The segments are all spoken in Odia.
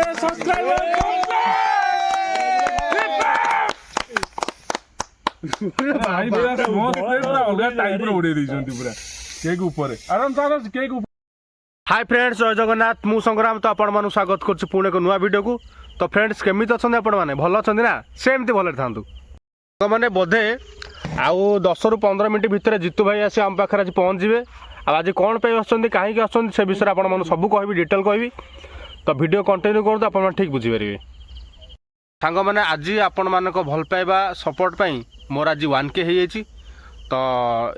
हाय फ्रेंड्स जय जगन्नाथ मु संग्राम तो आपण मानु स्वागत करछु पुणे को नुआ वीडियो को। तो फ्रेंड्स केमित अछन आपण माने भल अछन ना सेमती भल थांतु माने बोधे आउ 10 रु 15 मिनिट भितर जितु भाई आसी आम पाखर आज पहुँच जाए। आज कौन पे आछन कहीं आछन से विषय आपण मानु सब कहबी डिटेल कहबी। तो वीडियो कंटिन्यू कर तो आपण ठीक बुझी पारे सांग मैंने आज आपण मानक भल पाइबा सपोर्ट पाई मोर आज 1K हो जाइए। तो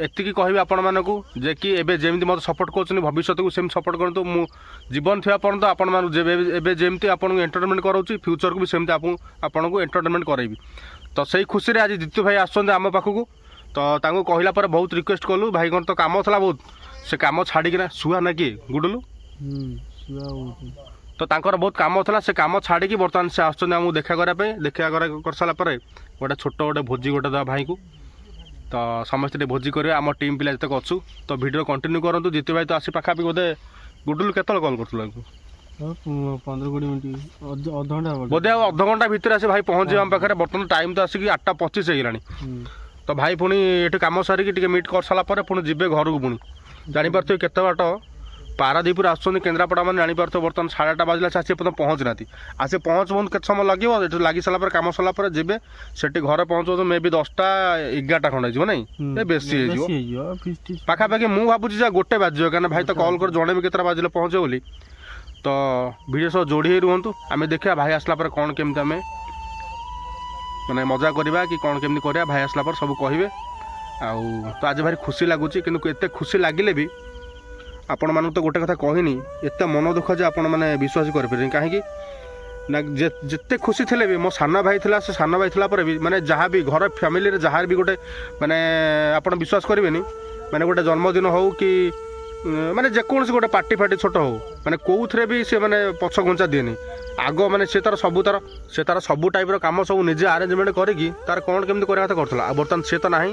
एतिकी कहबी आपण मानक जे कि एबे जेमती मत सपोर्ट कर भविष्य को सेम सपोर्ट करतु मु जीवन थिया पर्यंत आपण मानु एबे जेमती आपण एंटरटेनमेंट कराउची फ्यूचर को भी सेमती आपण को एंटरटेनमेंट कराइबी। तो सही खुशी रे आज जितु भाई आसछन आम पाखक। तो तांको कहला पर बहुत रिक्वेस्ट कलु भाई कौन तो काम थला बहुत से काम छाड़िकिना सुहा ना कि गुडलु तो तांकर बहुत काम थला से काम छाड़ी बर्तमान से आसछन आमु देखा कर सारा पर गोटे छोट गोटे भोजी गोटे दवा भाई को। तो समस्ते भोजी करें आम टीम पिला जितक अच्छु। तो वीडियो कंटिन्यू करूँ जितु भाई तो आसी पाखापी बोधे गुडलु केतल कल कर 15-20 मिनट बोधे अध घंटा भितर आसी भाई पहुँचे आम पाखे। बर्तमान टाइम तो आसिक 8:25 होगलानी। तो भाई पुणी ये कम सारिकी मीट कर सारापर पुणी जी घर को पुणी जापारे केत बाट पारादीपुर आसुँच केन्द्रापड़ा मैंने जापारे बर्तमान 8:30 बाजला से पहुँच ना आसे पहुँच बहुत केत समय लगे लगी सारापर कम सारापर जी से घर पहुँच मे भी 10टा 11टा खंड हो ना बेसी पाखापाखि मुझे भावुँ गोटे बाजो क्या भाई तो कल कर जड़े केतटा बाजिले पहुँचे बोली। तो वीडियो सब जोड़ी रुहतु आम देखा भाई आसला पर कौन केमती आम मैंने मजा करवा कि कौन केमती करवा भाई आसला पर सब कहे। तो आज भारी खुशी लगुच कि एत खुशी लगिले भी आपण मानक तो गोटे कथा कहनी एत मन दुख जे आपण मैंने विश्वास करें कहीं ना जिते खुशी थे भी मो साना भाई था से साना भाई था भी माने जहाँ भी घर फैमिली जहाँ भी गोटे माने आप विश्वास करेंगे माने गोटे जन्मदिन हो कि माने जेकोसी गोटे पार्टी फाटी छोट हो माने कौन भी सी मैंने पछ घुंचा दिए आग माने से तार सबू टाइप काम सब निजे आरेंजमेंट करी तार कौन केमती करवा कथा करता बर्तमान सी तो ना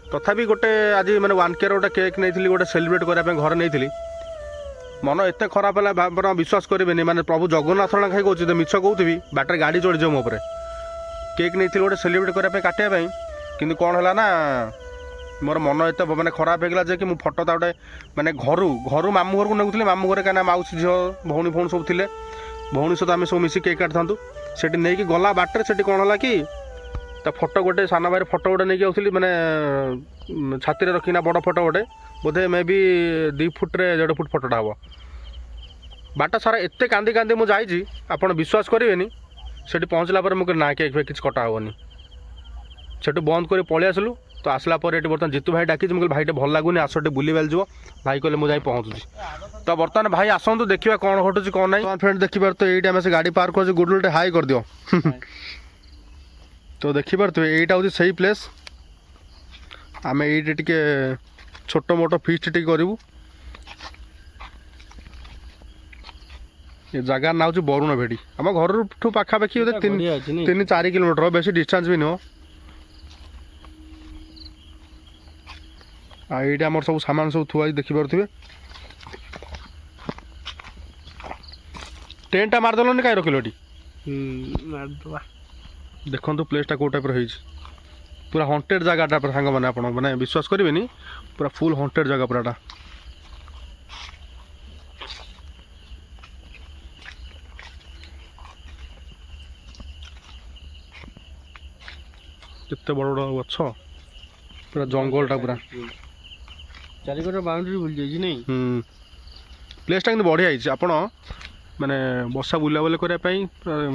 तथापि गोटे आज मैंने 1K गोटे केक नहीं गोटे सेलिब्रेट करने घर नहीं मन एत खराब है विश्वास करेंगे माने प्रभु जगन्नाथ ना खाई कौन मिछ कहूथी बाटर गाड़ी चढ़ी जाओ मोपर केक नहीं गोटे सेलिब्रेट करने काटापी कि कौन है ना मोर मन एत मैंने खराब होगा जे कि मुझे फटो गोटे मैंने घर मामू घर को नगुली मामू घर कहीं माउसी झील भौणी फोन सब थे भौणी सहित आम सब मिसी केक काटि था नहीं गला बाटर से कौन है कि फोटो गोटे साना भाई फोटो गोटे नहीं आउली मैंने छाती रखीना बड़ फोटो गोटे बोधे मे भी 2 फुट 1.5 फुट फोटोटा हम बाट सारा एत कांदी कांदी मुझे जाइए आपड़ विश्वास करेंगे से पहुँचला मुझे ना केक फेक किसी कटा हेनी से बंद कर पलि आसलु। तो आसला पर ये बर्तमान जितु भाई डाकी मुझे भाई भल लगुनि आस बुली बाली जीव भाई कहले मुझे पहुँचुची। तो बर्तमान भाई आसतु देखा कौन घटुची कौन ना फ्रेंड देखिपार तो ये आम से गाड़ी पार्क कर गुडलुटे हाई कर दियो तो देखिपारे यहीटा हूँ सही प्लेस आम ये टे छोट मोट फिस्ट टी करूँ ये जगार ना हूँ बरुण भेड़ी आम घर ठू पाखापाखि 3-4 किलोमीटर बेसी डिस्टेंस भी नुह। ये आम सब सामान सब थुआ देखिपे टेंटा मारदेल कहीं रखिल देखो प्लेसटा कौ टाइप रही पूरा हंटेड जगह पर सांग मैंने आप विश्वास करेंगे पूरा फुल हंटेड जगह पूराटा केते बड़ बड़ गछ पूरा जंगलटा पूरा चारिकट बाउंड्री बुल जाइए नहीं प्लेसटा कि बढ़िया है आपण माने बसा बुलाबुली करने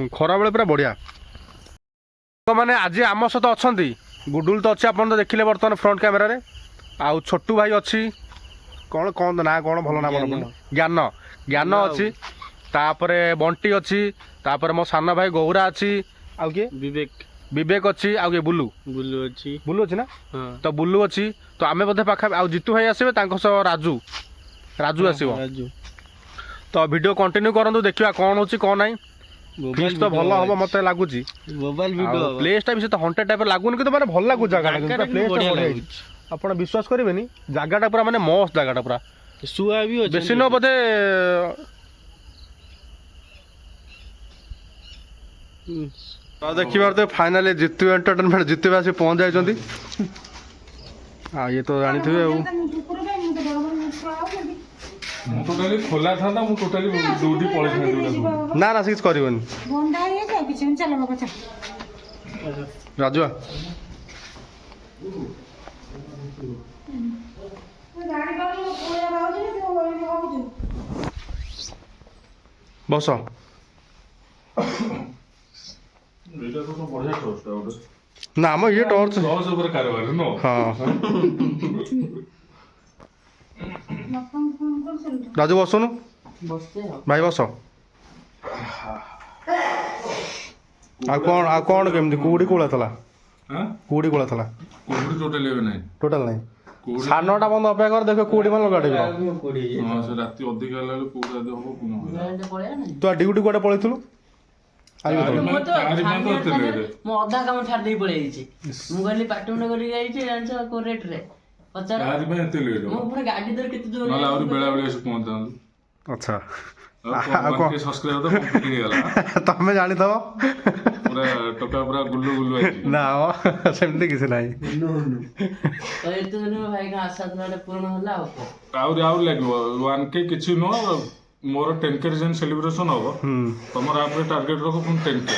खरा बेले पूरा बढ़िया। तो मैंने आज आम सहित अच्छा गुडुल तो अच्छे आप देखिले बर्तमान फ्रंट कैमेरा रे आउ छोटू भाई अच्छी कौन कौन ना कौन भल ना ज्ञान ज्ञान अच्छी तापर बंटी अच्छी तापर मो साना भाई गौरा अच्छी आउ किए विवेक अच्छी आउ किए बुलू अच्छी ना तो बुलू अच्छी। तो आम बोधे पाखा आउ जितु भाई आसवे राजू आसो। तो वीडियो कंटिन्यू करूँ देखा कौन हो कौन ना फिस्ट तो भल हम मत लगुच प्लेसटा भी तो हंटेड टाइप लगुन कि मैंने भल लगुच जगह आप विश्वास करेंगे जगहटा पूरा माने मस्त जगहटा पूरा शुआ भी बेसी न बोधे ତ ଦେଖିପାରୁଥିବେ ଫାଇନାଲି ଜିତୁ ଏଣ୍ଟରଟେନମେଣ୍ଟ ଜିତୁ ଆସି ପହଞ୍ଚି ଯାଇଛନ୍ତି। ଆଉ ଇଏ ତ ଜାଣିଥିବେ ଆଉ ମୁଁ ଟୋଟାଲି ଖୋଲା ଥାନ୍ତା ମୁଁ ଟୋଟାଲି ଦୌଡ଼ି ପଳେଇଥାନ୍ତି। ନା ନା ସେ କିଛି କରିବନି। ରାଜୁଆ ବସ। ଏଇଟା ତ ବଢିଆ ଟର୍ଚ୍ଚ ଗୋଟେ। ନା ଆମ ଇଏ ଟର୍ଚ୍ଚ ଟର୍ଚ୍ଚ ଉପରେ କାରବାର ନୁହଁ। ହଁ ରାଜୁ ବସୁନୁ ଭାଇ ବସ। ଆଉ କଣ କେମିତି କୁହୁଡ଼ି କୋଉଳା ଥିଲା? କୁହୁଡ଼ି କୋଉଳା ଥିଲା? କୋଉଠି ଟୋଟାଲି ଏବେ ନାହିଁ। ଟୋଟାଲ ନାହିଁ। 9:30 ପର୍ଯ୍ୟନ୍ତ ଅପେକ୍ଷା କର ଦେଖିବ କୁହୁଡ଼ି ମାନେ ଲଗାଡ଼ିବ। ହଁ ସେ ରାତି ଅଧିକା ହେଲା ବେଳକୁ କୋଉଠି ଯଦି ହବ ପୁଣି ହବ। ତୁ ଡ୍ୟୁଟି କୁଆଡ଼େ ପଳେଇଥିଲୁ? ମୁଁ ଅଧା କାମ ଛାଡ଼ି ଦେଇ ପଳେଇ ଯାଇଛି। ମୁଁ କହିଲି ପାଟୁଣ୍ଡ କରିକି ଯାଇଛି ଜାଣିଛ କୋଉ ରେଟରେ ପଚାର। ତାରି ପାଇଁ ଏତେ ଲେଟ୍ ମୁଁ ପୁଣି ଗାଡ଼ି ଧରି କେତେ ଦୂର ନହେଲେ ଆହୁରି ବେଳା ବେଳି ଆସି ପହଞ୍ଚିଥାନ୍ତୁ। ଆଚ୍ଛା ସବସ୍କ୍ରାଇବ ତ କମ୍ପ୍ଲିଟ୍ ହେଇଗଲା। ତମେ ଜାଣିଥବ ପୁରା ଟୋକା ପୁରା ଗୁଲୁ ଗୁଲୁ ଆଜି। ନା ସେମିତି କିଛି ନାହିଁ। ଏତେ ଦିନ ଭାଇଙ୍କ ଆଶା ଥିଲା ପୂରଣ ହେଲା ଆଉ ଆହୁରି ଲାଗିବ 1K କିଛି ନୁହଁ। ମୋର 10K ଯେନ୍ ସେଲିବ୍ରେସନ୍ ହବ ତମର ଆପରେ ଟାର୍ଗେଟ ରଖ ପୁଣି 10K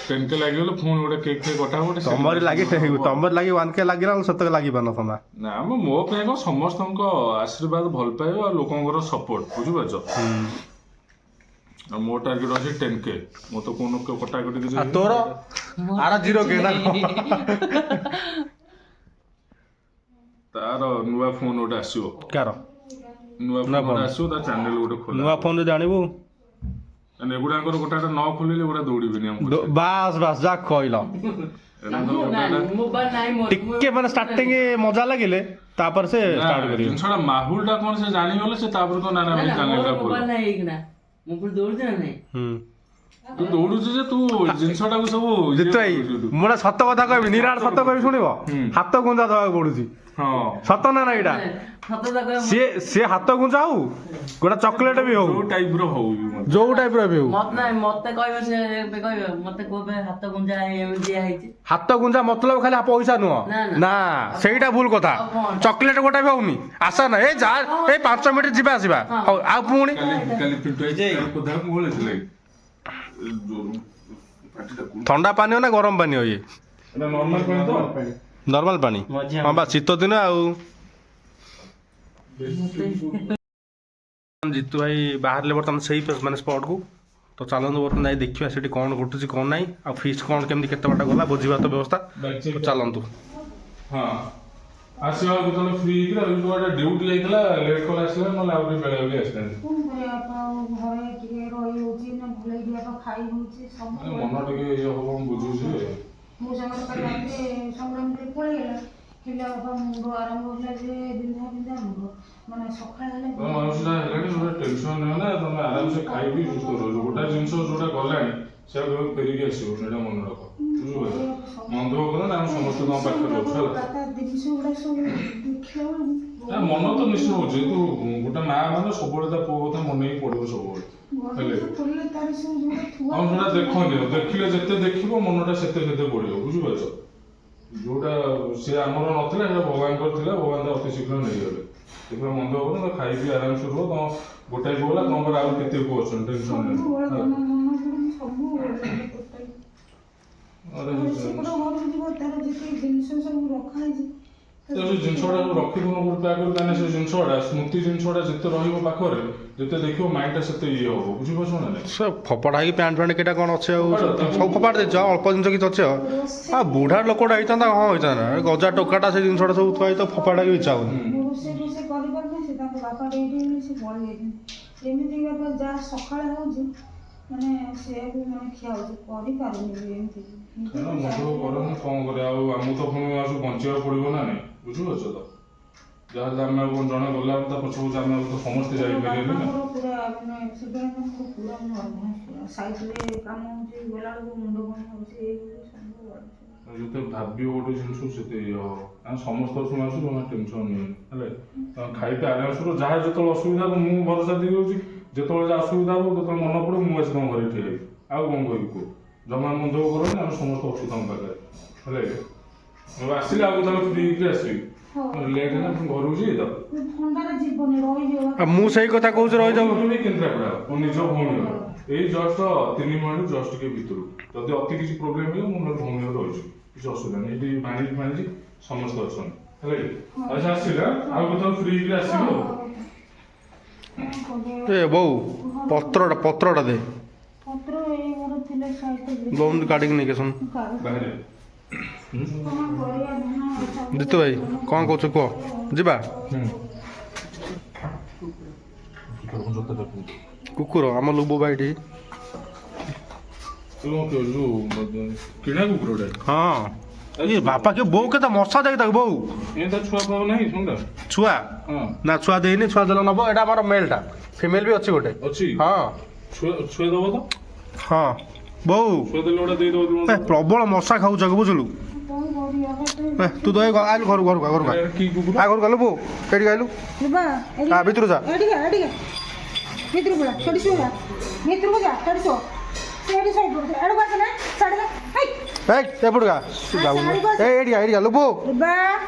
10K ଲାଗିଗଲେ ପୁଣି ଗୋଟେ କେକ୍ କଟା ହବ। ତମର ଲାଗି 1K ଲାଗିଲା ସେତକ ଲାଗିପାରୁନଥାନ୍ତା। ନା ମୋ ପାଇଁ କଣ ସମସ୍ତଙ୍କ ଆଶୀର୍ବାଦ ଭଲ ପାଇବା ଆଉ ଲୋକଙ୍କର ସପୋର୍ଟ ବୁଝିପାରୁଛ। ଆଉ ମୋ ଟାର୍ଗେଟ ଅଛି 10K। ମୁଁ ତ କୋଉ କଟାକଟି କିଛି ତୋର ଆର 0K ନା ତାର ନୂଆ ଫୋନ୍ ଗୋଟେ ଆସିବ। କାର ନୂଆ ଫୋନ୍ ଆସିବ ତା ଚ୍ୟାନେଲ ଗୋଟେ ଖୋଲା। ନୂଆ ଫୋନ୍ ଯଦି ଆଣିବୁ ଏଗୁଡାଙ୍କର ଗୋଟା ନ ଖୋଲିଲେ ଗୋଟା ଦୌଡ଼ିବେନି ଆମକୁ। ବାସ୍ ଯାହା କହିଲ। ଟିକେ ମାନେ ଷ୍ଟାର୍ଟିଂ ମଜା ଲାଗିଲେ ତାପରେ ସେ ଷ୍ଟାର୍ଟ କରିବେ। ଜିନିଷଟା ମାହୁଲଟା କଣ ସେ ଜାଣିଗଲେ ସେ ତାପରେ ତ ନା ଭାଇ ଚ୍ୟାନେଲଟା ଖୋଲ। ମୁଁ ପୁଣି ଦୌଡୁଛି ନା ନାଇଁ? ତୁ ଦୌଡୁଛୁ ଯେ ତୁ ଜିନିଷଟାକୁ ସବୁ ଜିତୁ ଭାଇ ମୁଁ ଗୋଟେ ସତ କଥା କହିବି ନିରାଟ ସତ କହିବି ଶୁଣିବ। ହାତ ଗୁଞ୍ଜା ଦେବାକୁ ପଡୁଛି। ସତ ନା ଏଇଟା ସିଏ ହାତ ଗୁଞ୍ଜା ହଉ ଗୋଟେ ଚକୋଲେଟ ବି ହଉ ଯୋଉ ଟାଇପର ହଉ ବି ହଉ ମତେ କହିବ ସେ ଏବେ କହିବ ମତେ କୋଉ ହାତ ଗୁଞ୍ଜା ଏମିତି ହେଇଛି। ହାତ ଗୁଞ୍ଜା ମତଲବ ଖାଲି ପଇସା ନୁହଁ ନା ସେଇଟା ଭୁଲ କଥା। ଚକୋଲେଟ ଗୋଟେ ବି ହଉନି ଆଶା ନା ଏଇ 5 ମିନିଟ୍ ଯିବା ଆସିବା ହଉ ଆଉ ପୁଣି ଥଣ୍ଡା ପାନୀୟ ନା ଗରମ ପାନୀୟ? ଇଏ ନର୍ମାଲ ପାଣି। ହଁ ବା ଶୀତ ଦିନ ଆଉ। ଜିତୁ ଭାଇ ବାହାରିଲେ ବର୍ତ୍ତମାନ ସେଇ ମାନେ ସ୍ପଟକୁ। ତ ଚାଲନ୍ତୁ ବର୍ତ୍ତମାନ ଯାଇ ଦେଖିବା ସେଠି କ'ଣ ଘଟୁଛି କ'ଣ ନାହିଁ ଆଉ ଫିସ୍ କ'ଣ କେମିତି କେତେ ବାଟ ଗଲା ଭୋଜି ଭାତ ବ୍ୟବସ୍ଥା। ଚାଲନ୍ତୁ। ହଁ ଆସିବା ଯେତେବେଳେ ଫ୍ରି ହେଇକି ଗୋଟେ ଡ୍ୟୁଟି ଯାଇଥିଲା ଲେଟ୍ କଲେ ଆସିଲା ନହେଲେ ଆଉ ଟିକେ ବେଳେ ବେଳେ ଆସିଥାନ୍ତି। ମନ ଟିକେ ଇଏ ହବ ମୁଁ ବୁଝୁଛି। ମୋ ସାଙ୍ଗରେ କାଲି ରାତିରେ ସଂଗ୍ରାମରେ ପଳେଇଗଲା ହେଲେ ବାପା ମୁଣ୍ଡ ଆରମ୍ଭ ହେଲା ଯେ ବିନ୍ଧା ମୁଣ୍ଡ ମାନେ ସକାଳ ହେଲେ ମନୁଷଟା ହେଲାଣି ଗୋଟେ ଟେନସନ୍ ନିଅ ନା ତମେ ଆରାମସେ ଖାଇକି ସୁସ୍ଥ ରହୁଛ। ଗୋଟେ ଜିନିଷ ଯୋଉଟା ଗଲାଣି ସେଟା କେବେ ଫେରିକି ଆସିବନି ଏଇଟା ମନେ ରଖ ବୁଝିପାରିଲ। ମନ ଦୁଃଖ କର ନା ଆମେ ସମସ୍ତେ ତମ ପାଖରେ ଅଛୁ ହେଲା। ମନ ତ ନିଶ୍ଚୟ ହଉଛି କିନ୍ତୁ ଗୋଟେ ମା ମାନେ ସବୁବେଳେ ତା ପୁଅ କଥା ମନେ ହିଁ ପଡିବ ସବୁବେଳେ ହେଲେ ଆଉ ଯୋଉଟା ଦେଖନ୍ତି ଦେଖିଲେ ଯେତେ ଦେଖିବ ମନଟା ସେତେ ପଡିବ ବୁଝିପାରୁଛ। ଯୋଉଟା ସେ ଆମର ନଥିଲା ସେଟା ଭଗବାନଙ୍କର ଥିଲା ଭଗବାନ ତା ଅତି ଶୀଘ୍ର ନେଇଗଲେ। ସେଥିପାଇଁ ମନ ଦୁଃଖ ତ ଖାଇକି ଆରାମସେ ରୁହ। ତମ ଗୋଟାଏ ପୁଅ ହେଲା ତମର ଆଉ କେତେ ପୁଅ ଅଛନ୍ତି ଟେନସନ୍ ନାହିଁ। ସେ ଜିନିଷଟା ରଖିଦଉନ ଗୋଟେ ପ୍ୟାକ୍ କାହିଁକିନା ସେ ଜିନିଷଟା ସ୍ମୃତି ଜିନିଷଟା ଯେତେ ରହିବ ପାଖରେ ଯେତେ ଦେଖିବ ମାଇଣ୍ଡଟା ସେତେ ଇଏ ହବ ବୁଝିପାରୁଛ ନା ନାଇଁ। ସେ ଫପଡ଼ା ହେଇକି ପ୍ୟାଣ୍ଟ କେଟା କ'ଣ ଅଛି ଆଉ ସବୁ ଫପାଡ଼ି ଦେଇଛ ଅଳ୍ପ ଜିନିଷ କିଛି ଅଛି ଆଉ ବୁଢ଼ା ଲୋକଟା ହେଇଥାନ୍ତା ହଁ ହେଇଥାନ୍ତା ଗଜା ଟୋକାଟା ସେ ଜିନିଷଟା ସବୁ ଥୁଆ ହେଇଥିବ ଫପାଡ଼ିବାକୁ ଇଚ୍ଛା ହଉନି। ଯାହା ସକାଳେ ହଉଛି ମାନେ ସେଆକୁ ମାନେ ଖିଆ ହଉଛି କରିପାରୁନି ଏମିତି କରନି କ'ଣ କରିବା ଆଉ ଆମକୁ ତ ପୁଣି ଆଉ ବଞ୍ଚିବାକୁ ପଡ଼ିବ ନା ନାଇଁ ବୁଝିପାରୁଛ ତ। ଯାହାହେଲେ ଆମେ ଆଉ ଜଣେ ଗଲା ତା ପଛ ପଛେ ଆମେ ତ ସମସ୍ତେ ଯାଇପାରିବେନି ନା। ପୁରା ମାନେ ସେତେବେଳେ ପୁରା ସାଇଡରେ କାମ ହଉଛି ଗଲାବେଳକୁ ମୁଣ୍ଡ କ'ଣ ହଉଛି ଯେତେ ଭାବିବ ଗୋଟେ ଜିନିଷ ସେତେ ଇଏ ହବ। ଆମେ ସମସ୍ତଙ୍କ ଶୁଣି ଆସୁ ଜମା ଟେନସନ୍ ନିଅନି ହେଲେ ଖାଇକି ଆରାମସେ ଯାହା ଯେତେବେଳେ ଅସୁବିଧା ହବ ମୁଁ ଭରସା ଦେଇଦେଉଛି ଯେତେବେଳେ ଯାହା ଅସୁବିଧା ହବ ଯେତେବେଳେ ମନେ ପଡ଼ିବ ମୁଁ ଆସି ତମ ଘରେ ଠିଆ ହେବି ଆଉ କ'ଣ କହିବି କୁହ ଜମା ମନ ଦୁଃଖ କରନି ଆମେ ସମସ୍ତେ ଅଛୁ ତମ ପାଖରେ ହେଲା କି ମୁଁ ଆସିଲେ ଆଉ କେତେବେଳେ ଫ୍ରି ହେଇକି ଆସିବି ଲେଟ୍ ହେଲା ମୁଁ ଘରକୁ ଯିବି ତ ଥଣ୍ଡାରେ ଯିବନି ରହିଯିବ। ମୁଁ ସେଇ କଥା କହୁଛି ରହିଯାଉ। ବି କେନ୍ଦ୍ରାପଡ଼ା ମୋ ନିଜ ଭଉଣୀ ଘର ଏଇ ଜଷ୍ଟ 3 ମାଇଲରୁ ଜଷ୍ଟ ଟିକେ ଭିତରୁ ଯଦି ଅତି କିଛି ପ୍ରୋବ୍ଲେମ୍ ହେଲା ମୁଁ ମୋର ଭଉଣୀ ଘରେ ରହିଛି କିଛି ଅସୁବିଧା ନାହିଁ ଏଠି ଭାଣିଜି ସମସ୍ତେ ଅଛନ୍ତି ହେଲା କି ଆଚ୍ଛା ଆସିଲା ଆଉ କେତେବେଳେ ଫ୍ରି ହେଇକି ଆସିବି ଆଉ ଏ ବୋଉ ପତ୍ରଟା ଦେ ପତ୍ର ଏଇ ଘର ଥିଲେ ସାଇକେଲ ବୋଉ କାଟିକି ନେଇକି ଆସନ୍ ବାହାରେ ଜିତୁ ଭାଇ କ'ଣ କହୁଛୁ କୁହ ଯିବା କୁକୁର ଆମ ଲୁବୁ ଭାଇଟି କିଣା କୁକୁରଟା ହଁ ଏ ବାପା କି ବୋଉ କେତେ ମଶା ଦେଖି ତାକୁ ବୋଉ ଏ ତା ଛୁଆ ପାଉ ନାହିଁ ଶୁଣଟା ଛୁଆ ହଁ ନା ଛୁଆ ଦେଇନି ଛୁଆ ଦେଲେ ନେବ ଏଇଟା ଆମର ମେଲ୍ଟା ଫିମେଲ୍ ବି ଅଛି ଗୋଟେ ଅଛି ହଁ ଛୁଆ ଦବ ତ ହଁ ବୋଉ ଛୁଆ ଦେଲେ ଗୋଟେ ଦେଇଦବ ପ୍ରବଳ ମଶା ଖାଉଛ ବୁଝିଲୁ ତୁ ତ ଆଇଲୁ ଘରକୁ କି କୁକୁର ଘରକୁ ଗଲୁ ବୋଉ ଏଇଠି ଆଇଲୁ ଭିତରୁ ଯା ଭିତରକୁ ପଳା ସେଠି ଶୋଇବା ଭିତରକୁ ଯା ସେଠି ଶୋ ସେଠି ଶୋଇ ପଡୁଛି ଏଡ଼ୁ ବାସ ନା ଛାଡ଼ି ଏପଟୁ ଗା ଏଇଠି ଲୁବୁ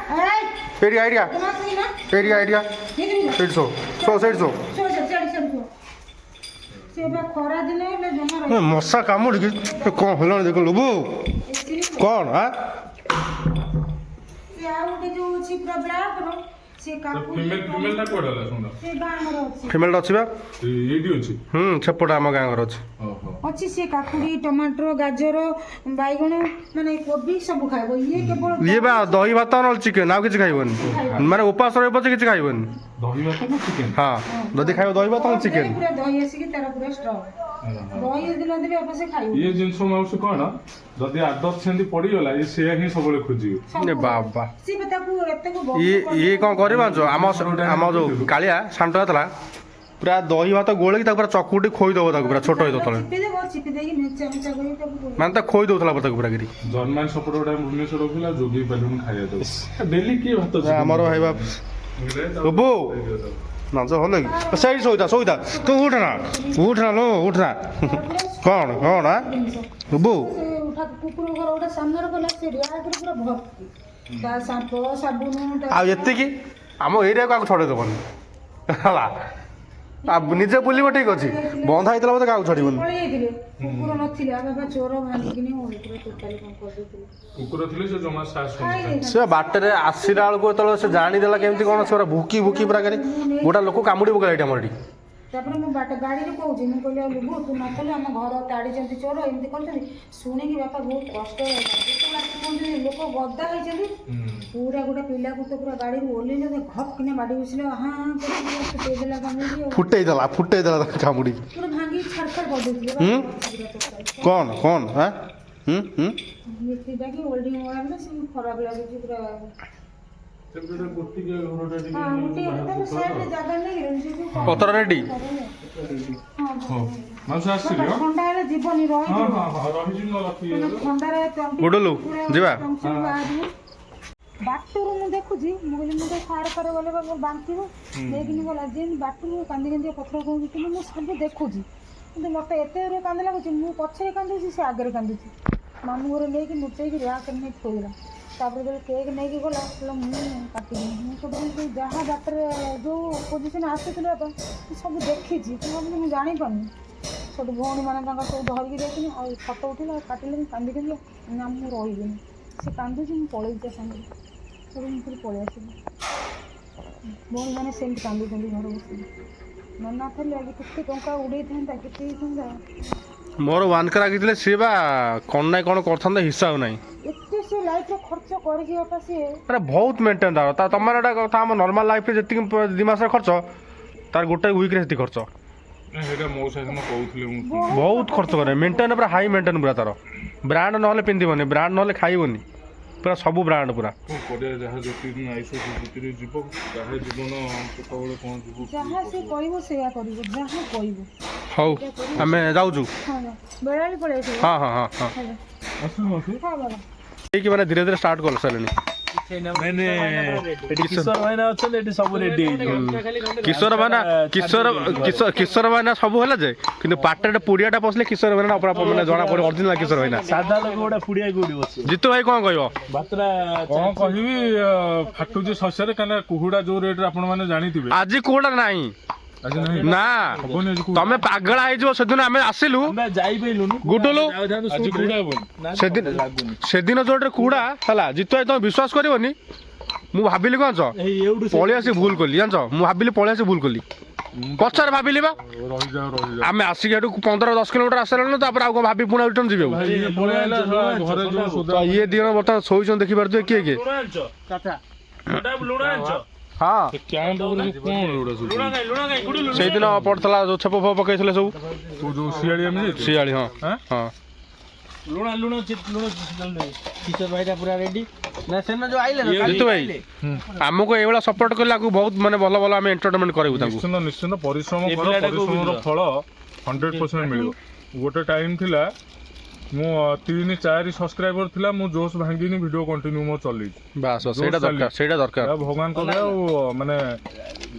ଏଇଠି ସେଇଠି ଶୋ ସେଇଠି ଶୋ ଖରା ଦିନ ହେଲେ ଜମା ମଶା କାମୁଡ଼ିକି କ'ଣ ହେଲାଣି ଦେଖ ଲୁବୁ କ'ଣ ଆଉ ଗୋଟେ ଯୋଉ ଅଛି ପୁରା ବ୍ଲାକର ସେ ଫିମେଲଟା କୁଆଡ଼େ ହେଲା ଶୁଣ ସେ ଗାଁ ଘର ଅଛି ଫିମେଲ୍ଟା ଅଛି ବା ଏଇଠି ଅଛି ସେପଟେ ଆମ ଗାଁ ଘର ଅଛି ଅଛି ସେ କାକୁଡି ଟମାଟର ଗାଜର ବାଇଗଣ ମାନେ କୋବି ସବୁ ଖାଇବ ଇଏ କେବଳ ଇଏ ବା ଦହି ଭାତ ନହେଲେ ଚିକେନ ଆଉ କିଛି ଖାଇବନି ମାନେ ଉପାସ ରହିବ ପଛେ କିଛି ଖାଇବନି ଦହି ଭାତ ନା ଚିକେନ ହଁ ଯଦି ଖାଇବ ଦହି ଭାତ ନହେଲେ ଚିକେନ ପୁରା ଦହି ଆସିକି ତାର ପୁରା ଷ୍ଟ୍ରଙ୍ଗ ଦହି ଯଦି ନଦେବି ଅବଶ୍ୟ ଖାଇବ ଇଏ ଜିନିଷ ମାଉସୀ କ'ଣ ଯଦି ଆଦତ ସେମିତି ପଡ଼ିଗଲା ଇଏ ସେଇଆ ହିଁ ସବୁବେଳେ ଖୋଜିବ ବାବା ସିଏ ତାକୁ ଏତେକୁ ଇଏ କ'ଣ କରିବ ଆମ ଯୋଉ କାଳିଆ ଶାନ୍ତ ଥିଲା ପୁରା ଦହି ଭାତ ଗୋଳେଇକି ତାକୁ ପୁରା ଚକୁଟି ଖୋଇଦବ ତାକୁ ପୁରା ଛୋଟ ହେଇଥିବ ତଳେ ଚିପି ଦେଇକି ମେଞ୍ଚା ମେଞ୍ଚା କରି ତାକୁ ମାନେ ତାକୁ ଖୋଇ ଦଉଥିଲା ତାକୁ ପୁରା କରି ଜର୍ମାନ ସପୋର୍ଟ ଗୋଟେ ଭୁବନେଶ୍ୱର ରଖିଲା ଯୋଗେଇ ପାରିଲୁନି ଖାଇବା ଦଉ ଡେଲି କିଏ ଭାତ ଆମର ଭାଇବା ବୋଉ ନାଚ ଭଲ କି ସେଇଠି ଶୋଇଥା ତୁ ଉଠନା ଉଠନା କ'ଣ ବୋଉ କୁକୁର ଘର ଗୋଟେ ସାମ୍ନାରେ ଗଲା ସେ ରିଆକରେ ପୁରା ଭର୍ତ୍ତି ତା ସାମ୍ପ ସାବୁନ ଆଉ ଏତିକି ଆମ ଏରିଆକୁ ଆକୁ ଛଡ଼େଇ ଦେବନି ହେଲା ଆଉ ନିଜେ ବୁଲିବ ଠିକ ଅଛି ବନ୍ଧା ହେଇଥିଲା ବୋଧେ କାହାକୁ ଛଡ଼ିବନି ପଳେଇ ଯାଇଥିଲେ କୁକୁର ନଥିଲେ ଆଉ ବାବା ଚୋର ଭାଙ୍ଗିକିନି ଓଳିଥିଲେ ଟୋଟାଲି କ'ଣ କରିଦେଇଥିଲେ କୁକୁର ଥିଲେ ସେ ଜମା ସାହସ ସେ ବାଟରେ ଆସିଲା ବେଳକୁ ଯେତେବେଳେ ସେ ଜାଣିଦେଲା କେମିତି କ'ଣ ସେ ଭୁକି ପୁରା କରି ଗୋଟା ଲୋକ କାମୁଡ଼ି ପକେଇଲା ଏଇଠି ଆମର ଏଠି ତାପରେ ମୁଁ ଗାଡ଼ିରେ କହୁଛି ମୁଁ କହିଲି ଆଉ ଲୁବୁ ତୁ ନକଲେ ଆମ ଘର ତାଡ଼ିଛନ୍ତି ଚୋର ଏମିତି କରୁଛନ୍ତି ଶୁଣିକି ବାପା ବହୁତ କଷ୍ଟ ହେଲା ଯେତେବେଳେ ଲୋକ ଗଦା ହେଇଛନ୍ତି ପୁରା ଗୋଟେ ପିଲାକୁ ତ ପୁରା ଗାଡ଼ିରୁ ଓହ୍ଲେଇଲେ ଘପ କିନା ବାଡ଼ି ବସିଲେ ଫୁଟେଇ ଦେଲା ତାକୁ କାମୁଡ଼ିକି ପୁରା ଭାଙ୍ଗିକି ଛାଡ଼ ଛାଡ଼ କରିଦେଇଥିଲେ କ'ଣ ମିସ୍ତ୍ରୀଟାକି ଓଲ୍ଡିଂ ମାରିଲେ ସେ ଖରାପ ଲାଗୁଛି ପୁରା ପତ୍ର ରେଡି ଥଣ୍ଡା ହେଲେ ଯିବନି ଥଣ୍ଡାରେ ବୁଡୁଲୁ ଯିବା ବାଟରୁ ମୁଁ ଦେଖୁଛି ମୁଁ କହିଲି ମୁଁ ତ ସାର ପରେ ଗଲେ ବାନ୍ଧିବ ନେଇକିନି ଗଲା ଯେମିତି ବାଟରୁ କାନ୍ଦି କାନ୍ଦି ପତ୍ର କହୁଛି କିନ୍ତୁ ମୁଁ ସବୁ ଦେଖୁଛି କିନ୍ତୁ ମୋତେ ଏତେ ଜୋରରେ କାନ୍ଦି ଲାଗୁଛି ମୁଁ ପଛରେ କାନ୍ଦୁଛି ସେ ଆଗରେ କାନ୍ଦୁଛି ମାମୁଁ ଘରେ ନେଇକି ଲୁଚେଇକି ରିହାକ ନେଇକି ଥୋଇଲା ତାପରେ ଯେତେବେଳେ କେକ୍ ନେଇକି ଗଲା ମୁଁ କାଟିନି ମୁଁ ସବୁ ଯାହା ବାଟରେ ଯେଉଁ ପୋଜିସନ୍ ଆସୁଥିଲା ତ ସବୁ ଦେଖିଛି କିନ୍ତୁ ମୁଁ ଜାଣିପାରୁନି ସେଠୁ ଭଉଣୀମାନେ ତାଙ୍କର ସବୁ ଧରିକି ଯାଇଥିଲି ଆଉ ଫଟୋ ଉଠିଲା କାଟିଲେ କାନ୍ଦିକିଲେ ନା ମୁଁ ରହିବିନି ସେ କାନ୍ଦୁଛି ମୁଁ ପଳେଇବି ତା ସାଙ୍ଗରେ ସେଠୁ ମୁଁ ଫେରି ପଳେଇ ଆସିଲି ଭଉଣୀମାନେ ସେମିତି କାନ୍ଦୁଛନ୍ତି ଘରେ ବସିକି ନନା ଥିଲେ ଆଜି କେତେ ଟଙ୍କା ଉଡ଼େଇଥାନ୍ତା କେତେ ହେଇଥାନ୍ତା ମୋର ୱାନ୍କା ଲାଗିଥିଲେ ସିଏ ବା କ'ଣ ନାହିଁ କ'ଣ କରିଥାନ୍ତା ହିସାବ ନାହିଁ ଏତେ ସେ ଲାଇଫ୍ରେ ଖର୍ଚ୍ଚ କରିକି ବାପା ସିଏ ଆରେ ବହୁତ ମେଣ୍ଟେନ୍ ତାର ତମର ଏଇଟା କଥା ଆମ ନର୍ମାଲ ଲାଇଫ୍ରେ ଯେତିକି 2 ମାସର ଖର୍ଚ୍ଚ ତାର ଗୋଟେ ୱିକ୍ରେ ସେତିକି ଖର୍ଚ୍ଚ ବହୁତ ଖର୍ଚ୍ଚ କରେ ମେଣ୍ଟେନ୍ ପୁରା ହାଇ ମେଣ୍ଟେନ୍ ପୁରା ତାର ବ୍ରାଣ୍ଡ ନହେଲେ ପିନ୍ଧିବନି ବ୍ରାଣ୍ଡ ନହେଲେ ଖାଇବନି ପୁରା ସବୁ ବ୍ରାଣ୍ଡ ପୁରା ଯାହା ସେ କହିବ ସେଇଆ କରିବ ଯାହା କହିବ ହଉ ଆମେ ଯାଉଛୁ ବେଳାଳି ପଳେଇ ଆସିବ ହଁ ହେଇକି ମାନେ ଧୀରେ ଧୀରେ ଷ୍ଟାର୍ଟ କରି ସାରିଲେଣି କିଶୋର ଭାଇନା ଅଛନ୍ତି ଏଠି ସବୁ ରେଡି ହେଇଯିବ। କିଶୋର ଭାଇନା ସବୁ ହେଲା ଯେ କିନ୍ତୁ ପାଟରେ ପୁଡ଼ିଆଟା ପଶିଲେ କିଶୋର ଭାଇନା ଅପରା ମାନେ ଜଣା ପଡେ ଅରିଜିନାଲ କିଶୋର ଭାଇନା। ସାଧା ଲୋକ ଗୋଟେ ପୁଡ଼ିଆ କୋଉଠି ବସିବ। ଜିତୁ ଭାଇ କଣ କହିବ? କଣ କହିବି ଫାଟୁଛି ଶସ୍ୟରେ କାହିଁକିନା କୁହୁଡା ଯୋଉ ରେଟରେ ଆପଣ ମାନେ ଜାଣିଥିବେ ଆଜି କୋଉଟା ନାହିଁ ଆଜି ନାହିଁ ନା ହବନି ଆଜି ତମେ ପାଗଳା ହେଇଯିବ। ସେଦିନ ଆମେ ଆସିଲୁ ଯାଇପାରିଲୁନି ଗୁଡୁଲୁ ଆଜି କୁହୁଡା ହବନି ସେଦିନ ଯୋଉଟେ କୁହୁଡା ହେଲା ଜିତୁ ଭାଇ ତମେ ବିଶ୍ୱାସ କରିବନି। ମୁଁ ଭାବିଲି କଣ ଜାଣିଛ ପଳେଇ ଆସି ଭୁଲ କଲି ଜାଣିଛ। ମୁଁ ଭାବିଲି ପଳେଇ ଆସି ଭୁଲ କଲି ପଛରେ ଭାବିଲି ବା ରହିଯାଉ ଆମେ ଆସିକି ଏଠୁ 15-10 କିଲୋମିଟର ଆସିଲାଣି ତାପରେ ଆଉ କଣ ଭାବି ପୁଣି ରିଟର୍ନ ଯିବେ ଘରେ ଯୋଉ ତ ଇଏ ଦି ଜଣ ବର୍ତ୍ତମାନ ଶୋଇଛନ୍ତି ଦେଖିପାରୁଥିବେ କିଏ କିଏ। ହଁ ସେଇଦିନ ପଡିଥିଲା ଯୋଉ ଛେପ ଫେପ ପକେଇଥିଲେ ସବୁ ଯୋଉ ଶିଆଳି ହଁ ହଁ କିଶୋର ଭାଇଟା ପୁରା ରେଡି ନା ସେଦିନ ଯୋଉ ଆଇଲେ ଜିତୁ ଭାଇ ଆମକୁ ଏଇଭଳିଆ ସପୋର୍ଟ କଲେ ଆକୁ ବହୁତ ମାନେ ଭଲ ଭଲ ଆମେ ଏଣ୍ଟରଟେନମେଣ୍ଟ କରିବୁ ତାଙ୍କୁ। ନିଶ୍ଚିନ୍ତ ପରିଶ୍ରମ କର ପରିଶ୍ରମର ଫଳ 100% ମିଳିବ। ଗୋଟେ ଟାଇମ ଥିଲା ମୁଁ 3-4 ସବସ୍କ୍ରାଇବର ଥିଲା ମୁଁ ଜୋସ୍ ଭାଙ୍ଗିନି ଭିଡିଓ କଣ୍ଟିନ୍ୟୁ ମୋ ଚଲେଇଛି। ବାସ୍ ସେଇଟା ଦରକାର ଭଗବାନଙ୍କ ଆଉ ମାନେ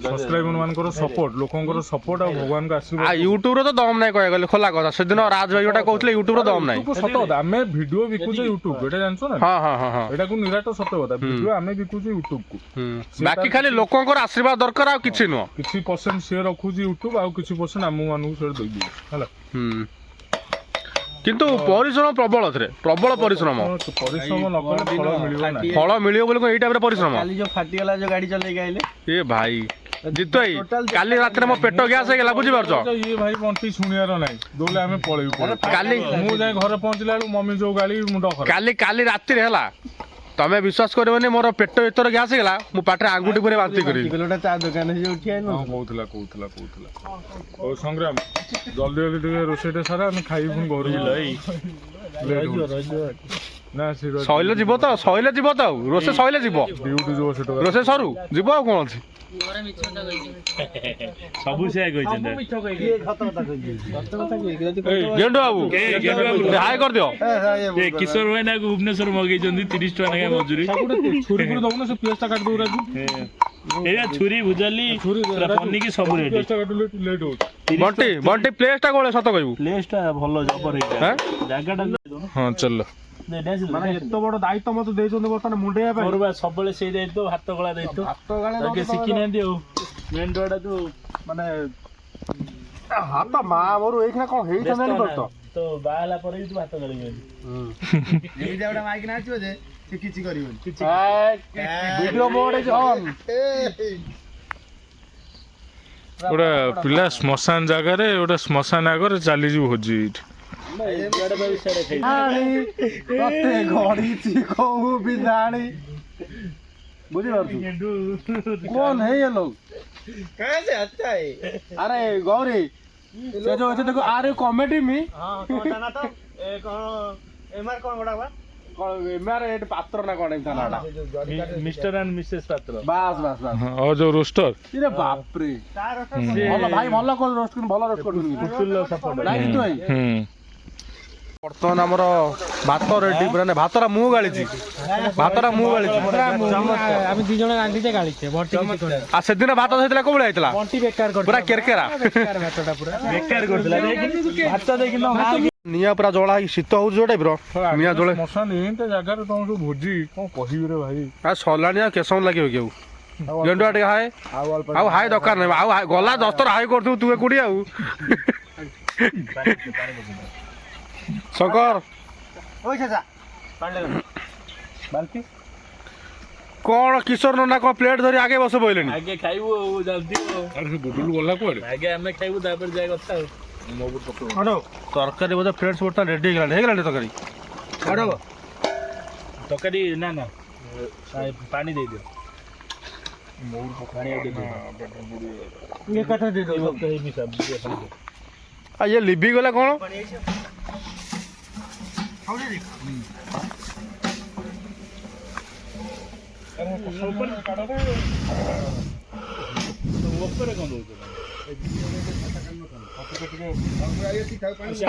ସବସ୍କ୍ରାଇବର ମାନଙ୍କର ସପୋର୍ଟ ଲୋକଙ୍କର ସପୋର୍ଟ ଆଉ ଭଗବାନଙ୍କ ଆଶୀର୍ବାଦ। ୟୁଟ୍ୟୁବରେ ତ ଦମ ନାହିଁ କହିବାକୁ ଗଲେ ଖୋଲା କଥା। ସେଦିନ ରାଜ ଭାଇ ଗୋଟା କହୁଥିଲେ ୟୁଟ୍ୟୁବରେ ଦମ ନାହିଁ। ସତ କଥା ଆମେ ଭିଡିଓ ବିକୁଛେ ୟୁଟ୍ୟୁବ ଏଇଟା ଜାଣିଛ ନା। ହଁ ହଁ ହଁ ଏଇଟାକୁ ନିରାଟ ସତ କଥା ଭିଡିଓ ଆମେ ବିକୁଛେ ୟୁଟ୍ୟୁବକୁ। ବାକି ଖାଲି ଲୋକଙ୍କର ଆଶୀର୍ବାଦ ଦରକାର ଆଉ କିଛି ନୁହଁ। କିଛି ପରସେଣ୍ଟ ସିଏ ରଖୁଛି ୟୁଟ୍ୟୁବ ଆଉ କିଛି ପରସେଣ୍ଟ ଆମ ମାନଙ୍କୁ ସେ ଦେଇଦିଏ ହେଲା। କିନ୍ତୁ ପରିଶ୍ରମ ପ୍ରବଳ ଏଥିରେ ପ୍ରବଳ ପରିଶ୍ରମ ନ କଲେ ଫଳ ମିଳିବ ନାହିଁ। ଫଳ ମିଳିବ ବୋଲି କଣ ଏଇ ଟାଇପରେ ପରିଶ୍ରମ। କାଲି ଯୋଉ ଫାଟିଗଲା ଯୋଉ ଗାଡି ଚଲେଇକି ଆଇଲେ ଏ ଭାଇ ଜିତୁ ଭାଇ କାଲି ରାତିରେ ମୋ ପେଟ ଗ୍ୟାସ୍ ହେଇଗଲା ବୁଝିପାରୁଛ। ଇଏ ଭାଇ ବଣ୍ଟି ଶୁଣିବାର ନାହିଁ ଦୋଲେ ଆମେ ପଳେଇବୁ। କାଲି ମୁଁ ଯାଇ ଘରେ ପହଞ୍ଚିଲା ବେଳକୁ ମମି ଯୋଉ ଗାଳି ମୁଣ୍ଡ ଖରାପ। କାଲି ରାତିରେ ହେଲା ତମେ ବିଶ୍ୱାସ କରିବନି ମୋର ପେଟ ଏଥର ଗ୍ୟାସ୍ ହେଇଗଲା ମୁଁ ପାଟିରେ ଆଙ୍ଗୁଠି ପୁଣି ବାନ୍ତି କରିବି। ଚା ଦୋକାନ ଉଠି ଆଇଲ କହୁଥିଲା ହଉ ସଂଗ୍ରାମ ଜଲ୍ଦି ଟିକେ ରୋଷେଇଟା ସାରା ଆମେ ଖାଇବୁ ପୁଣି ଘରକୁ ନା ଶୈଳ ଯିବ ତ ଆଉ ରୋଷେଇ ଶୈଳ ଯିବ ଡ୍ୟୁଟି ଯିବ ସେଟା ରୋଷେଇ ସରୁ ଯିବ ଆଉ କଣ ଅଛି। ସବୁ ସେୟା କହିଛନ୍ତି। ଗେଣ୍ଡୁ ବାବୁ ହାଇ କରିଦିଅ। କିଶୋର ଭାଇନା ଭୁବନେଶ୍ୱର ମଗେଇଛନ୍ତି 30 ଟଙ୍କା ଲେଖା ମଜୁରୀ। ଛୁରୀ ପୁରୀ ଦଉନ ସେ ପିଆଜ ଟା କାଟି ଦଉ ରାଜୁ। ଛୁରୀ ଭୁଜାଲି ପନିକି ସବୁ ରେଡି। ବଣ୍ଟି ପ୍ଲେସ୍ ଟା କୋଳେ ସତ କହିବୁ ପ୍ଲେସ୍ ଟା ଭଲ ଜବର ହେଇଛି ଜାଗାଟା। ହଁ ଚାଲ ମାନେ ଏତେ ବଡ ଦାୟିତ୍ୱ ମତେ ଦେଇଛନ୍ତି ବର୍ତ୍ତମାନ ମୁଣ୍ଡେଇବା ପାଇଁ। ମୋର ବା ସବୁବେଳେ ସେଇ ଦାୟିତ୍ୱ ହାତ ଗଳା ଦାୟିତ୍ୱ ଶିଖିନାହାନ୍ତି ଆଉ ମେନ୍ ଡୋରଟା ଯୋଉ ମାନେ ହାତ ମା ମୋର ଏଇଖିଣା କଣ ହେଇଥାନ୍ତା ତ ବାହା ହେଲା ପରେ ବି ତୁ ହାତ ଗାଳିବନି। କିଛି କରିବନି ଭିଡିଓ ମୋଡ ଗୋଟେ ପିଲା ଶ୍ମଶାନ ଜାଗାରେ ଗୋଟେ ଶ୍ମଶାନ ଆଗରେ ଚାଲିଯିବ ଭୋଜି ଏଇଠି। बुझिपार्छु कौन है ये लोग कहाँ से अच्छा है अरे गौरी ये जो ऐसे देखो आ रहे कॉमेडी में हाँ कौन था ना तो एमआर कौन बड़ा हुआ मेरे एक पात्र ना कौन था ना मिस्टर एंड मिसेस पात्र बस बस बस और जो रोस्टर इरे बाप रे भलो भाई भलो कोन रोस्ट कोन भलो रोस्ट कोन फुल सपोर्ट लाइक तो भाई बर्तमान हमर भात रेडी पुरा भातरा मु गाळीची आमी दी जण रांधीते गाळीचे बंटी किछि कोन आ से दिन भात हेतला कोबळे आइतला बंटी बेकार कर पूरा केरकेरा बेकार भातटा पूरा बेकार करथला भात देखि न निया पूरा जळा शीत हो जो टाइप रो निया जळे मसान एंते जगह रे तुम भोजी कोन कहिबे रे भाई आ सलानिया केसम लागियो केउ गेंडुआ टे हाय आउ हाय दरकार नै आउ गला दस्तर हाय करथु तू एकुडी आउ शंकर ओइ चाचा बाल्टी कौन किशोर नना को प्लेट धरी आगे बस बोइलेनी आगे खाइबो जल्दी अरे बुडुल गला कोडे आगे हमें खाइबो तापर जाय कथा मोबुर पकड़ हडो तरकारी बोझ फ्रेंड्स बोर्ता रेडी हेगलानी तरकारी हडो तकारी ना ना पानी दे दियो मोबुर पकड़ दे दो ये कथा दे दो कहीं भी सब आ ये लिबी गला कौन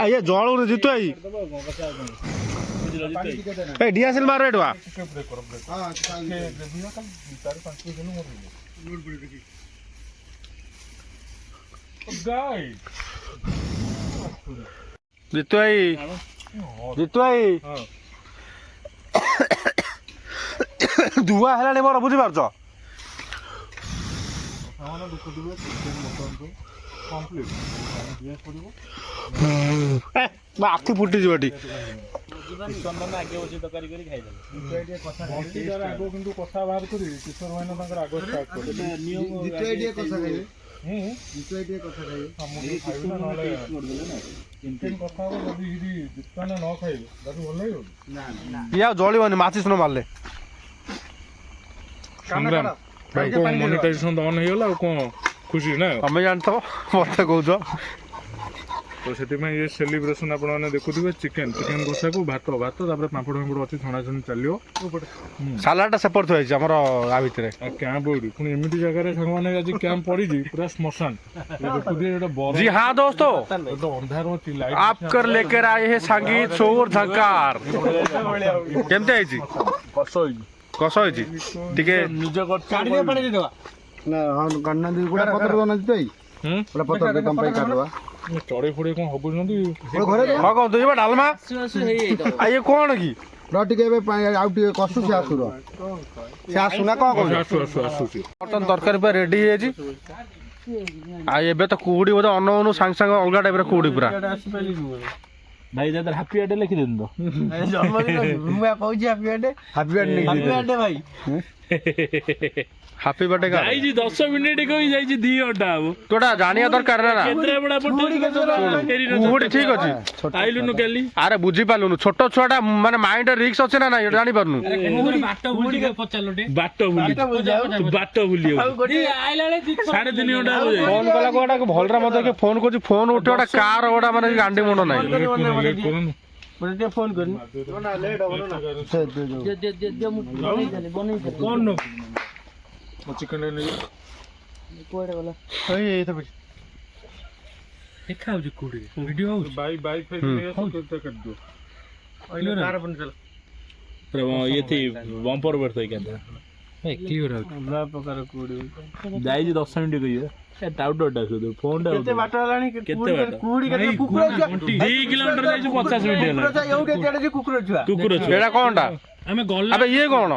ये जल जीतु आई ଏ ଡିଆସିଲ ମାର ଏଠୁଆ ଜିତୁ ଭାଇ ଧୂଆ ହେଲାଣି ମୋର ବୁଝିପାରୁଛ ଆଖି ଫୁଟିଯିବ ଏଠି କିନ୍ତୁ କଥା ବାହାର କରି କିଶୋର ଭାଇନା ତାଙ୍କର ଆଗ ଷ୍ଟାର୍ଟ କଥା ହବ ଯଦି ଦୋକାନ ନ ଖାଇବେ ତାକୁ ଭଲ ଲାଗିବ ଇଏ ଆଉ ଜଳିବନି ମାଚିସ୍ ନ ମାରିଲେ ସଂଗ୍ରାମ ଭାଇ କଣ ମନିଟାଇଜେସନ ଅନ୍ ହେଇଗଲା ଆଉ କଣ ଖୁସି ନା ତମେ ଜାଣିଥିବ ମତେ କହୁଛ ତ ସେଥିପାଇଁ ଏ ସେଲିବ୍ରେସନ ଆପଣମାନେ ଦେଖୁଥିବେ ଚିକେନ କଷାକୁ ଭାତ ତାପରେ ପାମ୍ପଡ଼ ଅଛି ଛଣାଛଣି ଚାଲିବ ସାଲାଡଟା ସେପଟ ଥୁଆ ହେଇଛି ଆମର ଆ ଭିତରେ ଆଉ କ୍ୟାମ୍ପ ଏଇଠି ପୁଣି ଏମିତି ଜାଗାରେ ସାଙ୍ଗମାନେ ଆଜି କ୍ୟାମ୍ପ ପଡ଼ିଛି ପୁରା ଶ୍ମଶାନ ଦେଖୁଥିବେ ଏଇଟା जी हाँ दोस्तों ଅନ୍ଧାର ଅଛି आप कर लेकर आए हैं संगीत शोर झंकार କେମିତି ହେଇଛି କଷ ହେଇଛି କଷ ହେଇଛି ଟିକେ ନିଜ ଚଢେଇ ଫଡେଇ କଣ ହବୁଛନ୍ତି ହଁ କଣ ଦୁଇ ଡାଲମା ଆ ଇଏ କଣ କି ଟିକେ ଏବେ ଆଉ ଟିକେ କଷୁଛି ଆସୁର ସେ ଆସୁନା କଣ କହୁଛ ଆସୁଛି ମଟନ ତରକାରୀ ପୁରା ରେଡି ହେଇଯାଇଛି ଆଉ ଏବେ ତ କୁହୁଡି ବୋଧେ ଅନଉନୁ ସାଙ୍ଗେ ସାଙ୍ଗେ ଅଲଗା ଟାଇପର କୁହୁଡି ପୁରା ଭାଇ ଦାଦା ହାପି ବାର୍ଥଡେ ଲେଖିଦିଅନ୍ତୁ ଜନ୍ମଦିନ ମୁଁ କହୁଛି ହାପି ବାର୍ଥଡେ ଭାଇ ହାପି ବାର୍ଥଡେ କା ଯାଇଛି 10 ମିନିଟ୍ କହି ଯାଇଛି 2 ଘଣ୍ଟା ହବ ତୋଟା ଜାଣିବା ଦରକାର ନା କେନ୍ଦ୍ରାପଡ଼ା କୁହୁଡି ଠିକ ଅଛି ଆଇଲୁନୁ କାଲି ଆରେ ବୁଝିପାରିଲୁନୁ ଛୋଟ ଛୁଆଟା ମାନେ ମାଇଣ୍ଡ ରିକ୍ସ ଅଛି ନା ନାଇଁ ଜାଣିପାରୁନୁ ବାଟ ବୁଲି 3.5 ଘଣ୍ଟା ହବ ଫୋନ କଲା ଗୋଟା ଭଲରେ ମତେ କିଏ ଫୋନ କରୁଛି ଫୋନ ଉଠେଇବାଟା କାର ଗୋଟା ମାନେ ଗାଣ୍ଡି ମୁଣ୍ଡ ନାହିଁ ଫୋନ କରିନି କଣ ଚିକେନ ଦେଖା ହଉଛି କୋଉଠି ଭିଡିଓ ହଉଛି ବାଇକ୍ ବମ୍ପର ବର୍ଷ କ୍ଲିୟର ହଉଛି ଯାଇଛି 10 ମିନିଟ୍ କହିବେ ଟାଉଟରଟା ସୁଧୁ ଫୋନଟା କେତେ ବାଟ ହେଲାଣି କେତେ ବାଟ କୁହୁଡି କେତେ କୁକୁର 2 କିଲୋମିଟର ଯାଇଛୁ 50 ମିନିଟ୍ ହେଲା କୁକୁର ଛୁଆ ଏଇଟା କଣଟା ଆମେ ଗଲା ଆବେ ଇଏ କଣ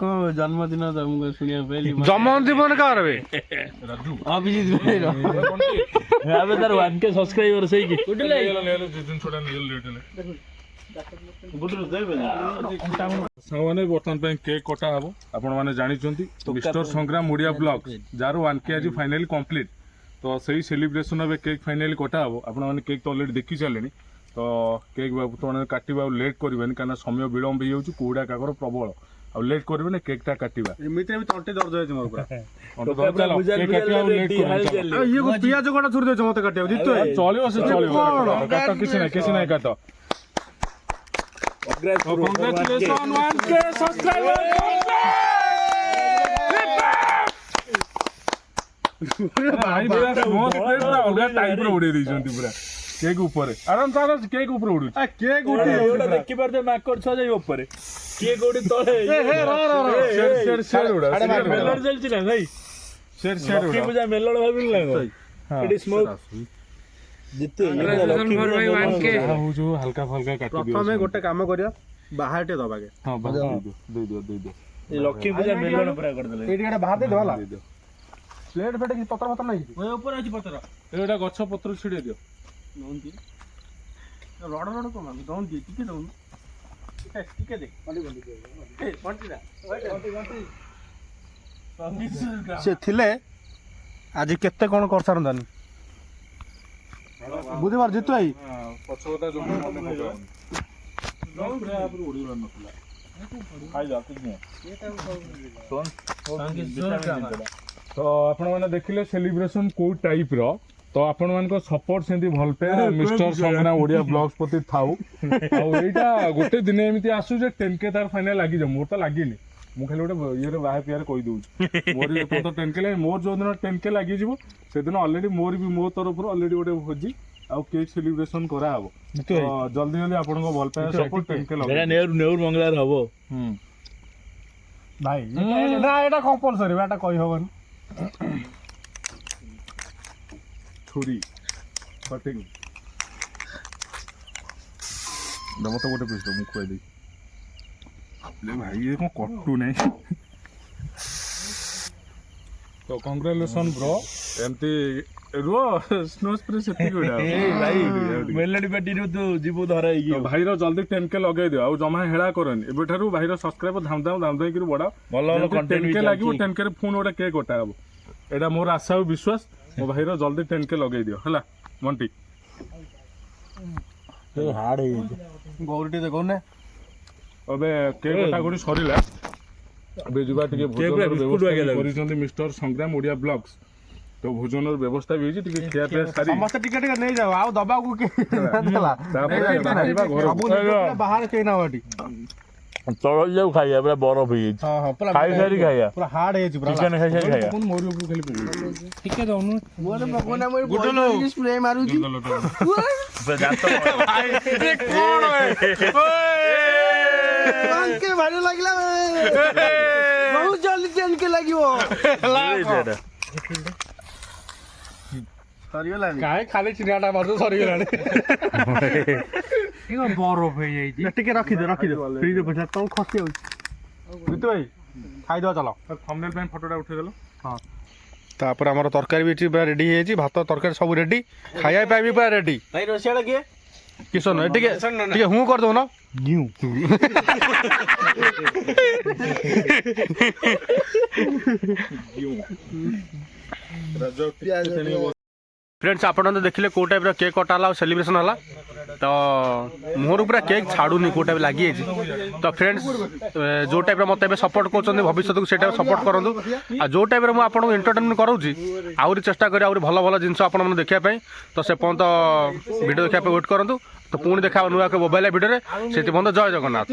କଣ ଜନ୍ମଦିନ ତ ମୁଁ ଶୁଣିବାକୁ ପାଇଲି ଜନ୍ମଦିନ କାହାର ବେ ଅଭିଜିତ ଭାଇର ଏବେ ତାର 1K ସବସ୍କ୍ରାଇବର ସେଇ କି ସାଙ୍ଗମାନେ ବର୍ତ୍ତମାନ ପାଇଁ କେକ୍ କଟା ହବ ଆପଣମାନେ ଜାଣିଛନ୍ତି ମିଷ୍ଟର ସଂଗ୍ରାମ ଓଡ଼ିଆ ବ୍ଲଗ ଯାହାର 1K ଆଜି ଫାଇନାଲି କମ୍ପ୍ଲିଟ୍ ତ ସେଇ ସେଲିବ୍ରେସନ ଏବେ କେକ୍ ଫାଇନାଲି କଟା ହବ ଆପଣମାନେ କେକ୍ ତ ଅଲରେଡ଼ି ଦେଖି ସାରିଲେଣି ତ କେକ୍ ବର୍ତ୍ତମାନ କାଟିବା ଆଉ ଲେଟ୍ କରିବେନି କାରଣ ସମୟ ବିଳମ୍ବ ହେଇଯାଉଛି କୁହୁଡ଼ା କାକର ପ୍ରବଳ ଆଉ ଲେଟ୍ କରିବେନି କେକ୍ଟା କାଟିବା ଏମିତିରେ ବି ତଣ୍ଟି ଦର୍ଜ ହେଇଛି ମୋର ପୁରା ଇଏ ପିଆଜ କଟା ଛୁରୀ ଦେଇଛ ମତେ କାଟିବାକୁ ଚଳିବ ସେ ଚଳିବ କାଟ କିଛି ନାହିଁ କାଟ Congratulations 1K subscriber ଅଲଗା ଟାଇପର ଉଡେଇ ଦେଇଛନ୍ତି ପୁରା କେକ୍ ଉପରେ ଆରାମ କେକ୍ ଉପରେ ଉଡୁଛି କେକ୍ ଦେଖିପାରୁଛ ମାଙ୍କଡ ଛୁଆ ଯାଇ ଉପରେ କିଏ କୋଉଠି ତଳେ ମେଲଣ ଚାଲିଛି ନା ଭାଇ ପୂଜା ମେଲଣ ଭାବିଲୁ ନା ଏଠି ସ୍ମୋକ ହାଲକା ଫାଲକା କାଟି ପ୍ରଥମେ ଗୋଟେ କାମ କରିବା ବାହାର ଟିକେ ଦବାକେ ହଁ ଦେଇଦିଅ ଲକ୍ଷ୍ମୀ ପୂଜା ମେଲଣ ପୁରା କରିଦେଲେ ଏଇଠି ଗୋଟେ ବାହାର ଦେଇଦବା ହେଲା ପ୍ଲେଟ୍ ଫେଟ୍ କିଛି ପତ୍ର ପତ୍ର ନାହିଁ ଉପରେ ଅଛି ପତ୍ର ଏଇଟା ଗଛ ପତ୍ର ଛିଡେଇ ଦିଅ ରଡ କଣ ଦଉନ୍ତି ଟିକେ ଦଉନୁ ଟିକେ ଦେ ସେ ଥିଲେ ଆଜି କେତେ କଣ କରିସାରନ୍ତାନି ବୁଝିପାର ଜିତୁ ଭାଇ ପଛକଥା ଯୋଉ ତ ଆପଣମାନେ ଦେଖିଲେ ସେଲିବ୍ରେସନ କୋଉ ଟାଇପର ତ ଆପଣମାନଙ୍କ ସପୋର୍ଟ ସେମିତି ଭଲ ପାଇବା ମିଷ୍ଟର ସଂଗ୍ରାମ ଓଡ଼ିଆ ବ୍ଲଗ୍ସ ପ୍ରତି ଥାଉ ଆଉ ଏଇଟା ଗୋଟେ ଦିନ ଏମିତି ଆସୁ ଯେ 10K ତାର ଫାଇନାଲ ଲାଗିଯାଉ ମୋର ତ ଲାଗିନି ମୁଁ ଖାଲି ଗୋଟେ ଇଏରେ ବାହା ପିଆରେ କହିଦଉଛି ମୋର ଏପର୍ଯ୍ୟନ୍ତ 10K ଲାଗି ମୋର ଯୋଉଦିନ 10K ଲାଗିଯିବ ସେଦିନ ଅଲରେଡି ମୋର ବି ମୋ ତରଫରୁ ଅଲରେଡି ଗୋଟେ ଭୋଜି ଆଉ କେକ୍ ସେଲିବ୍ରେସନ କରାହବ ତ ଜଲ୍ଦି ଜଲ୍ଦି ଆପଣଙ୍କ ଭଲ ପାଇବା ସପୋର୍ଟ 10K ଲଗେଇ ନେଉର ମଙ୍ଗଳାର ହବ ଭାଇ ନା ଏଇଟା କମ୍ପଲସରି ଏଟା କହିହବନି ଛୁରୀ କଟିଂ ମତେ ଗୋଟେ ପିସ୍ ମୁଁ ଖୁଆଇଦେବି ଭାଇ ଇଏ କଣ କଟୁ ନାହିଁ ତ କଂଗ୍ରାଚୁଲେସନ ବ୍ରୋ ଏମିତି ରୁହ ସ୍ନୋ ସ୍ପ୍ରେ ସେତିକି ମେଲୋଡି ପାର୍ଟିରୁ ତୁ ଯିବୁ ଧରା ହେଇକି ଭାଇର ଜଲ୍ଦି 10K ଲଗେଇ ଦିଅ ଆଉ ଜମା ହେଳା କରନି ଏବେଠାରୁ ଭାଇର ସବସ୍କ୍ରାଇବ ଧାମ ହେଇକିରି ବଢାଅ ଭଲ ଭଲ content 10K ଲାଗିବ 10K ରେ ପୁଣି ଗୋଟେ କେକ୍ କଟା ହବ ଏଇଟା ମୋର ଆଶା ଆଉ ବିଶ୍ୱାସ ମୋ ଭାଇର ଜଲ୍ଦି 10K ଲଗେଇ ଦିଅ ହେଲା ମଣ୍ଟି ହାର୍ଡ ହେଇଯାଇଛି ଗୌରୀଟି ଦେଖୁନେ ଏବେ କେକ୍ କଟାକଟି ସରିଲା ଏବେ ଯିବା ଟିକେ କରିଛନ୍ତି ମିଷ୍ଟର ସଂଗ୍ରାମ ଓଡ଼ିଆ ବ୍ଲଗ୍ସ ତ ଭୋଜନର ବ୍ୟବସ୍ଥା ବି ହେଇଛି ଟିକେ ଖିଆ ପିଆ ସାରି ସମସ୍ତେ ଟିକେ ଟିକେ ନେଇଯାଅ ଆଉ ଦବାକୁ ବାହାରେ କେହି ନା ଏଠି ତରଳି ଯାଉ ଖାଇବା ପୁରା ବରଫ ହେଇଯାଇଛି ଖାଇ ସାରି ଖାଇବା ପୁରା ହାର୍ଡ ହେଇଯାଇଛି ଚିକେନ ଖାଇ ସାରି ଖାଇବା ମୋରି ଉପରୁ ଖାଲି ପକଉଛି ଟିକେ ଦଉନୁ ସ୍ପ୍ରେ ମାରୁଛି ଭାରି ଲାଗିଲା ବହୁତ ଜଲ୍ଦି 10K ଲାଗିବ ସରିଗଲାଣି କାହିଁ ଖାଲି ଚିନିଆଟା ମାରୁଛୁ ସରିଗଲାଣି ବରଫ ହେଇଯାଇଛି ଟିକେ ରଖିଦେ ଫ୍ରିଜ ପଇସା ତମକୁ ଖସି ଯାଉଛି ଜିତୁ ଭାଇ ଖାଇଦେବା ଚାଲ ଥମ୍ବନେଲ୍ ପାଇଁ ଫଟୋଟା ଉଠେଇଦେଲ ହଁ ତାପରେ ଆମର ତରକାରୀ ବି ପୁରା ରେଡି ହେଇଯାଇଛି ଭାତ ତରକାରୀ ସବୁ ରେଡି ଖାଇବା ପାଇଁ ବି ପୁରା ରେଡି ଭାଇ ରୋଷେଇଆଟା କିଏ କିଶୋର ଟିକେ ଟିକେ ହୁଁ କରିଦଉନ फ्रेंड्स आप देखिले कौ टाइप केक कटा और सेलिब्रेशन है तो मुहर पूरा केक छाड़ूनी कौ टाइप लगी तो फ्रेंड्स जो टाइप मत सपोर्ट कर भविष्य को टाइप सपोर्ट करूँ आ जो टाइप आपको एंटरटेनमेंट कराऊँगी आहरी चेष्टा करी आहरी भल भल जिन आपने देखापी तो से पर्यंत वीडियो देखा वेट करूँ तो पुणी देखा नुआ मोबाइल भिडियो से पर्यंत जय जगन्नाथ।